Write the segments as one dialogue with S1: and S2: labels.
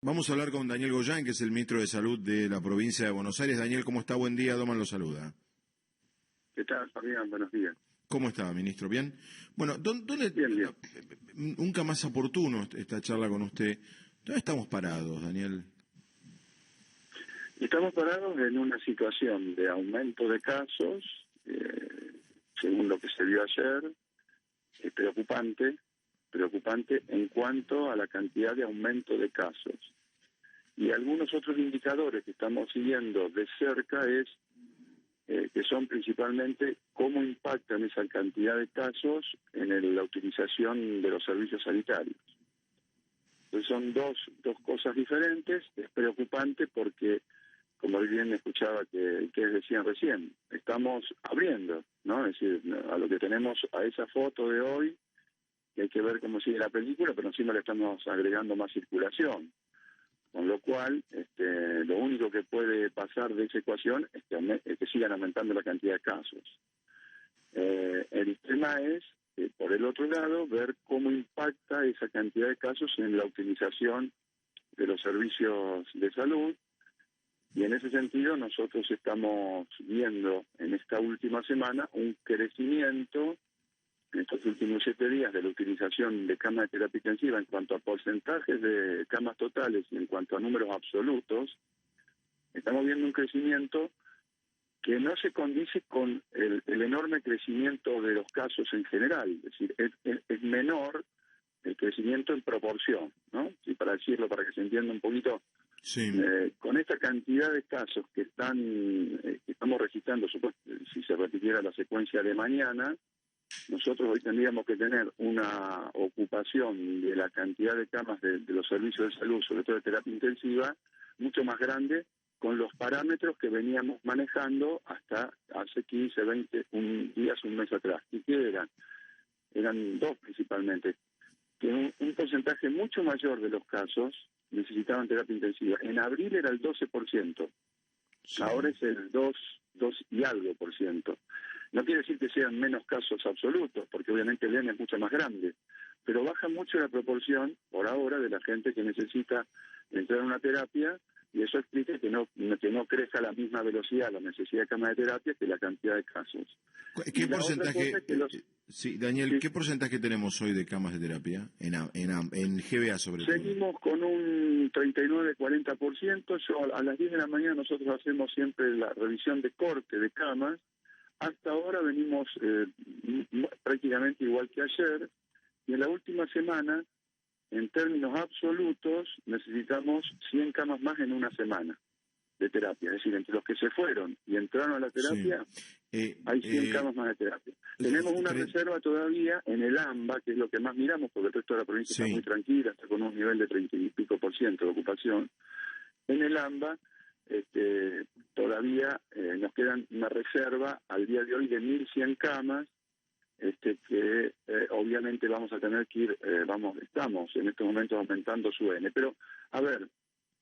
S1: Vamos a hablar con Daniel Goyán, que es el ministro de Salud de la provincia de Buenos Aires. Daniel, ¿cómo está? Buen día, Doman lo saluda.
S2: ¿Qué tal, Fabián? Buenos días.
S1: ¿Cómo está, ministro? ¿Bien? Bueno,
S2: Bien.
S1: Nunca más oportuno esta charla con usted. ¿Dónde estamos parados, Daniel?
S2: Estamos parados en una situación de aumento de casos, según lo que se vio ayer, preocupante en cuanto a la cantidad de aumento de casos. Y algunos otros indicadores que estamos siguiendo de cerca que son principalmente cómo impactan esa cantidad de casos en la utilización de los servicios sanitarios. Entonces son dos cosas diferentes. Es preocupante porque, como bien escuchaba que decían recién, estamos abriendo, ¿no? Es decir, a lo que tenemos, a esa foto de hoy, que hay que ver cómo sigue la película, pero encima le estamos agregando más circulación. Con lo cual, lo único que puede pasar de esa ecuación es que sigan aumentando la cantidad de casos. El tema es, por el otro lado, ver cómo impacta esa cantidad de casos en la utilización de los servicios de salud. Y en ese sentido, nosotros estamos viendo en esta última semana un crecimiento en estos últimos 7 días de la utilización de camas de terapia intensiva en cuanto a porcentajes de camas totales y en cuanto a números absolutos. Estamos viendo un crecimiento que no se condice con el enorme crecimiento de los casos en general, es decir, es menor el crecimiento en proporción, ¿no? Y para decirlo, para que se entienda un poquito,
S1: Sí.
S2: Con esta cantidad de casos que estamos registrando, si se repitiera la secuencia de mañana, nosotros hoy tendríamos que tener una ocupación de la cantidad de camas de los servicios de salud, sobre todo de terapia intensiva, mucho más grande con los parámetros que veníamos manejando hasta hace 15, 20 días, un mes atrás. ¿Y qué eran? Eran dos principalmente. Que un porcentaje mucho mayor de los casos necesitaban terapia intensiva. En abril era el 12%. Sí. Ahora es el 2 y algo por ciento. No quiere decir que sean menos casos absolutos, porque obviamente el N es mucho más grande, pero baja mucho la proporción, por ahora, de la gente que necesita entrar a una terapia, y eso explica que no crezca a la misma velocidad la necesidad de cama de terapia que la cantidad de casos.
S1: ¿Qué porcentaje, sí, Daniel, sí, qué porcentaje tenemos hoy de camas de terapia en GBA sobre todo?
S2: Seguimos con un 39-40%. Yo a las 10 de la mañana nosotros hacemos siempre la revisión de corte de camas. Hasta ahora venimos prácticamente igual que ayer, y en la última semana, en términos absolutos, necesitamos 100 camas más en una semana de terapia. Es decir, entre los que se fueron y entraron a la terapia, sí, hay 100 camas más de terapia. Tenemos una reserva todavía en el AMBA, que es lo que más miramos, porque el resto de la provincia sí está muy tranquila, está con un nivel de 30 y pico % de ocupación. En el AMBA, todavía nos quedan una reserva al día de hoy de 1.100 camas, que obviamente vamos a tener que ir, estamos en estos momentos aumentando su N. Pero, a ver...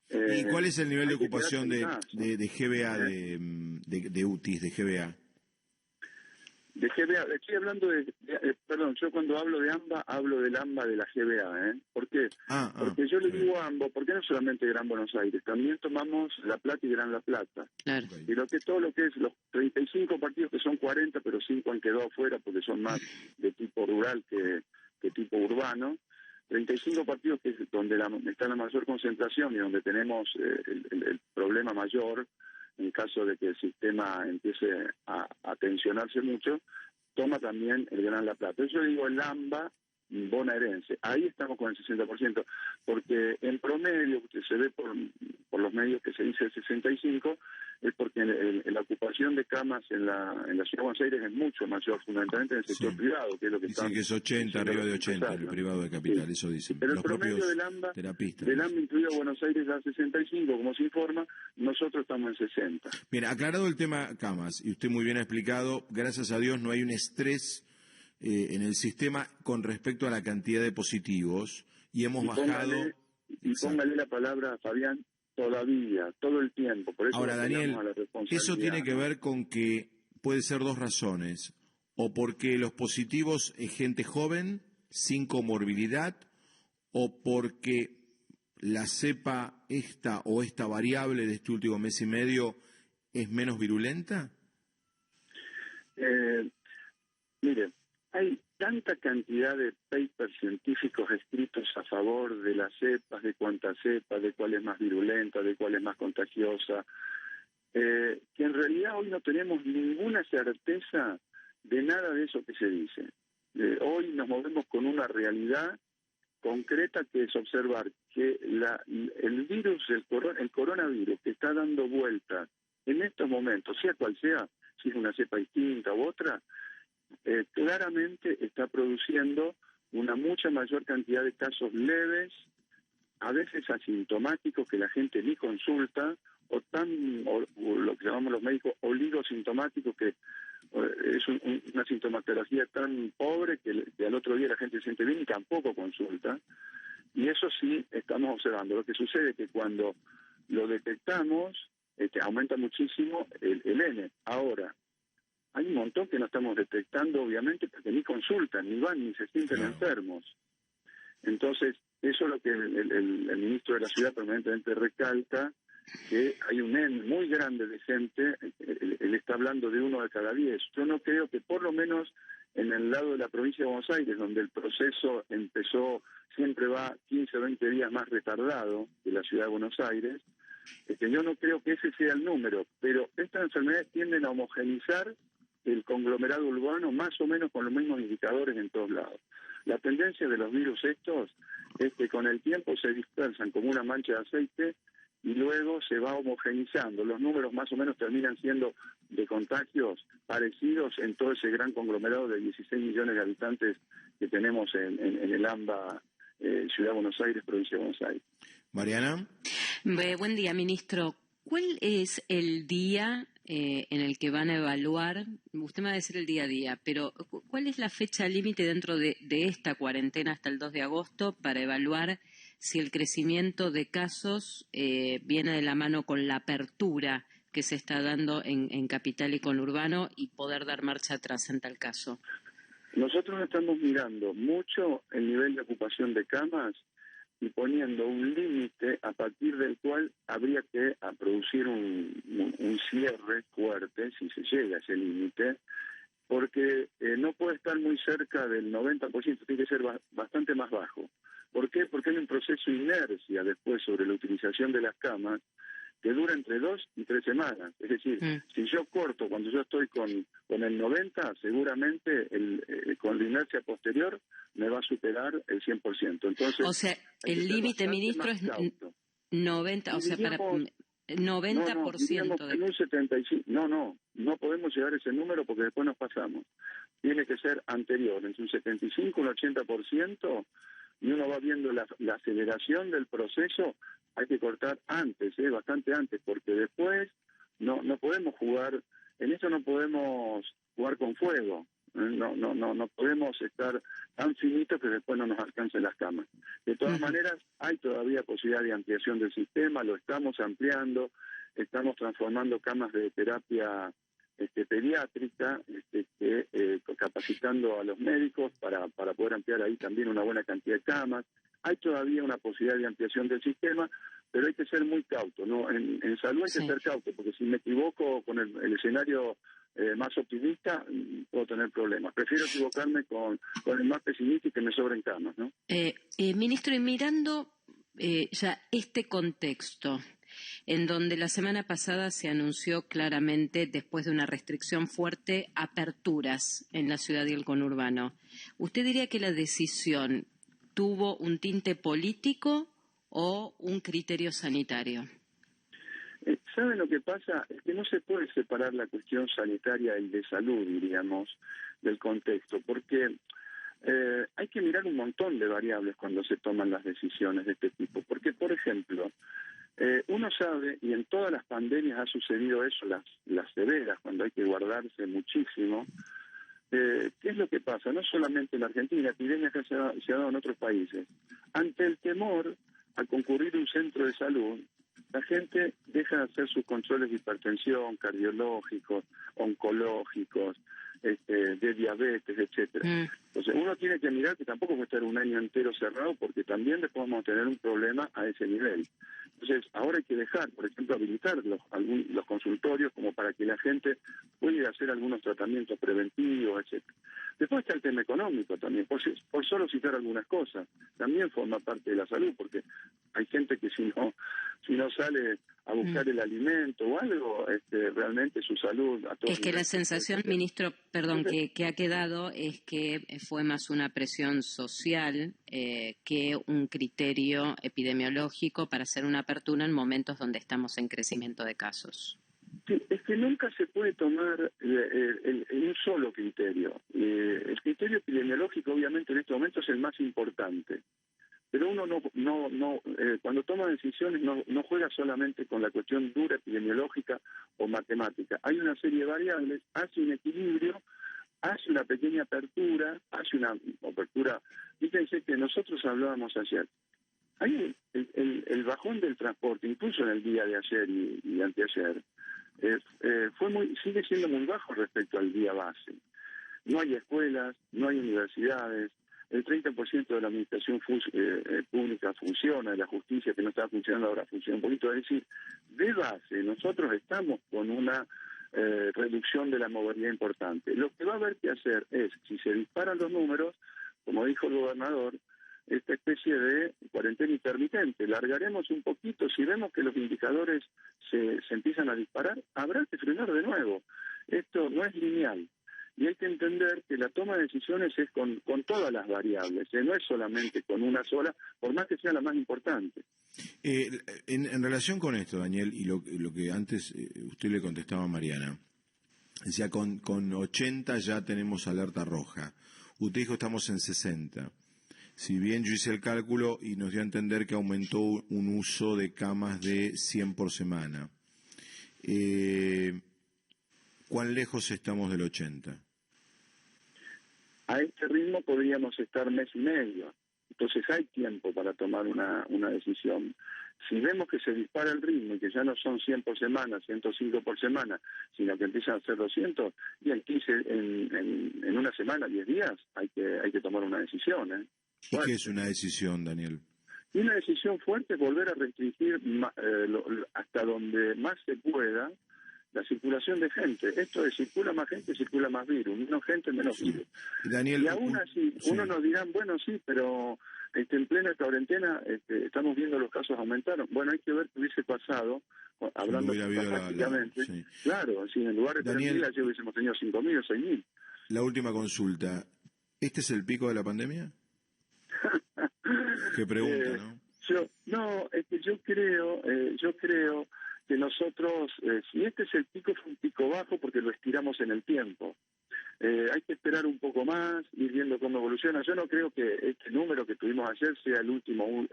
S1: ¿Y cuál es el nivel de ocupación de GBA, de UTIs, de GBA?
S2: De GBA, estoy hablando perdón, yo cuando hablo de AMBA, hablo del AMBA de la GBA, ¿eh? ¿Por qué? Porque yo le digo AMBA, porque no solamente Gran Buenos Aires, también tomamos La Plata y Gran La Plata. Claro. Y todo lo que es los 35 partidos, que son 40, pero 5 han quedado afuera porque son más de tipo rural que tipo urbano. 35 partidos que es donde está la mayor concentración y donde tenemos el problema mayor, en caso de que el sistema empiece a tensionarse mucho, toma también el Gran La Plata. Yo digo el AMBA bonaerense. Ahí estamos con el 60%, porque en promedio, que se ve por los medios que se dice el 65%, es porque la ocupación de camas en la ciudad de Buenos Aires es mucho mayor, fundamentalmente en el sector privado, que es lo que
S1: dicen que es 80, arriba de 80 en el privado de Capital, sí, eso dicen.
S2: Pero
S1: los
S2: el promedio
S1: propios
S2: del AMBA
S1: terapistas.
S2: incluido Buenos Aires da 65, como se informa, nosotros estamos en 60.
S1: Mira, aclarado el tema camas, y usted muy bien ha explicado, gracias a Dios no hay un estrés en el sistema con respecto a la cantidad de positivos, y hemos bajado...
S2: Póngale la palabra, Fabián, todavía, todo el tiempo. Por eso
S1: ahora, Daniel, eso tiene que ver con que puede ser dos razones, o porque los positivos es gente joven, sin comorbilidad, o porque la cepa esta o esta variable de este último mes y medio es menos virulenta?
S2: Mire, hay tanta cantidad de papers científicos escritos a favor de las cepas, de cuántas cepas, de cuál es más virulenta, de cuál es más contagiosa, que en realidad hoy no tenemos ninguna certeza de nada de eso que se dice. Hoy nos movemos con una realidad concreta, que es observar que el virus, el coronavirus que está dando vueltas en estos momentos, sea cual sea, si es una cepa distinta u otra, claramente está produciendo una mucha mayor cantidad de casos leves, a veces asintomáticos, que la gente ni consulta, o lo que llamamos los médicos oligosintomáticos, que es una sintomatología tan pobre que al otro día la gente se siente bien y tampoco consulta. Y eso sí estamos observando. Lo que sucede es que cuando lo detectamos, aumenta muchísimo el N. Ahora, hay un montón que no estamos detectando, obviamente, porque ni consultan, ni van, ni se sienten enfermos. Entonces, eso es lo que el ministro de la Ciudad permanentemente recalca, que hay un N muy grande de gente. Él está hablando de 1 de cada 10. Yo no creo que, por lo menos en el lado de la provincia de Buenos Aires, donde el proceso empezó, siempre va 15 o 20 días más retardado que la Ciudad de Buenos Aires, que yo no creo que ese sea el número, pero estas enfermedades tienden a homogenizar el conglomerado urbano más o menos con los mismos indicadores en todos lados. La tendencia de los virus estos es que con el tiempo se dispersan como una mancha de aceite y luego se va homogenizando. Los números más o menos terminan siendo de contagios parecidos en todo ese gran conglomerado de 16 millones de habitantes que tenemos en el AMBA, Ciudad de Buenos Aires, provincia de Buenos Aires.
S1: Mariana.
S3: Buen día, ministro. ¿Cuál es el día en el que van a evaluar? Usted me va a decir el día a día, pero ¿cuál es la fecha límite dentro de esta cuarentena hasta el 2 de agosto para evaluar si el crecimiento de casos viene de la mano con la apertura que se está dando en Capital y conurbano y poder dar marcha atrás en tal caso?
S2: Nosotros estamos mirando mucho el nivel de ocupación de camas y poniendo un límite a partir del cual habría que producir un cierre fuerte, si se llega a ese límite, porque no puede estar muy cerca del 90%, tiene que ser bastante más bajo. ¿Por qué? Porque hay un proceso de inercia después sobre la utilización de las camas que dura entre 2 y 3 semanas. Es decir, si yo corto cuando yo estoy con el 90, seguramente con la inercia posterior me va a superar el 100%. Entonces,
S3: o sea, el límite, ministro, es 90, o sea, para 90%.
S2: En un 75, no podemos llegar a ese número porque después nos pasamos. Tiene que ser anterior, entre un 75 y un 80%, y uno va viendo la aceleración del proceso. Hay que cortar antes, bastante antes, porque después no podemos jugar, en esto no podemos jugar con fuego, no podemos estar tan finitos que después no nos alcancen las camas. De todas maneras, hay todavía posibilidad de ampliación del sistema, lo estamos ampliando, estamos transformando camas de terapia pediátrica, capacitando a los médicos para poder ampliar ahí también una buena cantidad de camas. Hay todavía una posibilidad de ampliación del sistema, pero hay que ser muy cauto, ¿no? En salud hay que ser cauto, porque si me equivoco con el escenario más optimista, puedo tener problemas. Prefiero equivocarme con el más pesimista y que me sobren camas, ¿no?
S3: Ministro, y mirando ya este contexto, en donde la semana pasada se anunció claramente, después de una restricción fuerte, aperturas en la ciudad y el conurbano, ¿usted diría que la decisión tuvo un tinte político o un criterio sanitario?
S2: ¿Saben lo que pasa? Es que no se puede separar la cuestión sanitaria y de salud, diríamos, del contexto, porque hay que mirar un montón de variables cuando se toman las decisiones de este tipo. Porque, por ejemplo, uno sabe, y en todas las pandemias ha sucedido eso, las severas, cuando hay que guardarse muchísimo. ¿Qué es lo que pasa? No solamente en la Argentina, epidemias que se ha dado en otros países. Ante el temor a concurrir a un centro de salud, la gente deja de hacer sus controles de hipertensión, cardiológicos, oncológicos, de diabetes, etcétera. Entonces uno tiene que mirar que tampoco va a estar un año entero cerrado, porque también después vamos a tener un problema a ese nivel. Entonces ahora hay que dejar, por ejemplo, habilitar los consultorios como para que la gente pueda hacer algunos tratamientos preventivos, etcétera. Después está el tema económico también, por solo citar algunas cosas, también forma parte de la salud, porque hay gente que si no sale a buscar el alimento o algo, realmente su salud...
S3: Es que la sensación, ministro, perdón, que ha quedado es que fue más una presión social que un criterio epidemiológico para hacer una apertura en momentos donde estamos en crecimiento de casos.
S2: Sí, es que nunca se puede tomar un solo criterio. El criterio epidemiológico, obviamente, en este momento es el más importante. Pero uno cuando toma decisiones no juega solamente con la cuestión dura epidemiológica o matemática. Hay una serie de variables, hace un equilibrio, hace una pequeña apertura, hace una apertura. Fíjense que nosotros hablábamos ayer. Hay el bajón del transporte, incluso en el día de ayer y anteayer, sigue siendo muy bajo respecto al día base. No hay escuelas, no hay universidades. El 30% de la administración pública funciona, de la justicia que no estaba funcionando ahora funciona un poquito. Es decir, de base nosotros estamos con una reducción de la movilidad importante. Lo que va a haber que hacer es, si se disparan los números, como dijo el gobernador, esta especie de cuarentena intermitente. Largaremos un poquito, si vemos que los indicadores se empiezan a disparar, habrá que frenar de nuevo. Esto no es lineal. Y hay que entender que la toma de decisiones es con todas las variables, no es solamente con una sola, por más que sea la más importante.
S1: En relación con esto, Daniel, y lo que antes usted le contestaba a Mariana, decía, con 80 ya tenemos alerta roja. Usted dijo estamos en 60. Si bien yo hice el cálculo y nos dio a entender que aumentó un uso de camas de 100 por semana. ¿Cuán lejos estamos del 80?
S2: A este ritmo podríamos estar mes y medio. Entonces hay tiempo para tomar una decisión. Si vemos que se dispara el ritmo y que ya no son 100 por semana, 105 por semana, sino que empiezan a ser 200, y en una semana, 10 días, hay que tomar una decisión.
S1: ¿Y qué es una decisión, Daniel?
S2: Y una decisión fuerte es volver a restringir hasta donde más se pueda la circulación de gente. Esto es, circula más gente, circula más virus, menos gente, menos virus.
S1: Daniel,
S2: y aún así, uno nos dirán, bueno, sí, pero en plena cuarentena estamos viendo los casos aumentaron. Bueno, hay que ver qué hubiese pasado, hablando prácticamente. Sí. Claro, si en lugar de 3.000 ayer hubiésemos tenido 5.000 o 6.000.
S1: La última consulta. ¿Este es el pico de la pandemia? Qué pregunta,
S2: ¿no? Es que yo creo que nosotros, si este es el pico, fue un pico bajo porque lo estiramos en el tiempo. Hay que esperar un poco más, ir viendo cómo evoluciona. Yo no creo que este número que tuvimos ayer sea el último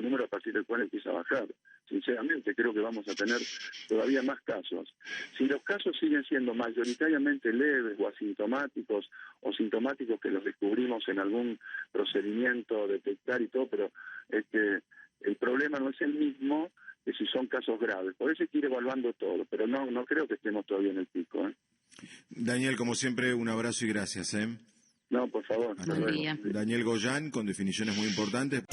S2: número a partir del cual empieza a bajar. Sinceramente, creo que vamos a tener todavía más casos. Si los casos siguen siendo mayoritariamente leves o asintomáticos, o sintomáticos que los descubrimos en algún procedimiento, detectar y todo, pero el problema no es el mismo que si son casos graves. Por eso hay que ir evaluando todo, pero no creo que estemos todavía en el pico.
S1: Daniel, como siempre, un abrazo y gracias.
S2: No, por favor.
S3: Buen día.
S1: Daniel Goyan, con definiciones muy importantes.